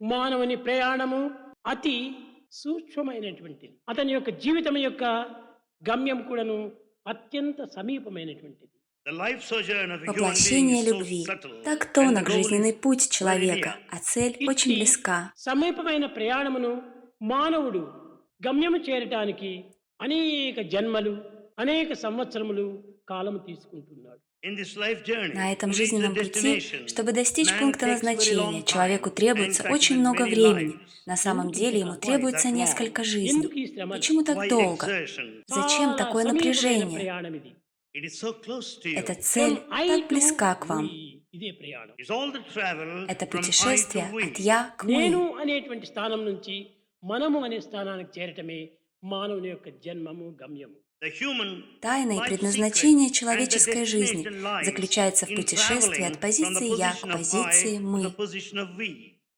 మానవుని ప్రయాణము అతి సూక్ష్మమైనటువంటిది. అతని యొక్క జీవితం యొక్క గమ్యం కూడాను అత్యంత సమీపమైనటువంటిది. The life sojourn of a human being Воплощение is so любви. subtle, Так and the тонок goal is жизненный путь very человека, near. а цель очень ఇట్టి близка. సమీపమైన ప్రయాణమును మానవుడు గమ్యము చేరటానికి అనేక జన్మలు, అనేక సంవత్సరములు కాలము తీసుకుంటున్నాడు. In this life journey, На этом to reach the жизненном пути, destination, чтобы достичь man пункта takes very назначения, long человеку time, and требуется in fact очень even много many времени. lives. На самом ఎందుకు деле ఇంత ему కాలం? требуется Why that несколько long? жизней. ఎందుకు ఈ శ్రమలు? Почему так Why долго? exertion? Зачем చాలా такое సమీపమైన напряжение? ప్రయాణం ఇది. It is so close to you. Эта From цель I так to близка к вам. we. ఇదే ప్రయాణం. It's all the travel Это from I to путешествие we. от «я» к నేను «мы». అనేటువంటి స్థానం నుంచి మనము అనే స్థానానికి చేరటమే మానవుని యొక్క జన్మము గమ్యము. The human Тайна и life предназначение secret and the человеческой жизни destination lies заключается в in путешествии traveling от from the позиции «я» к position of позиции I to «мы». the position of we.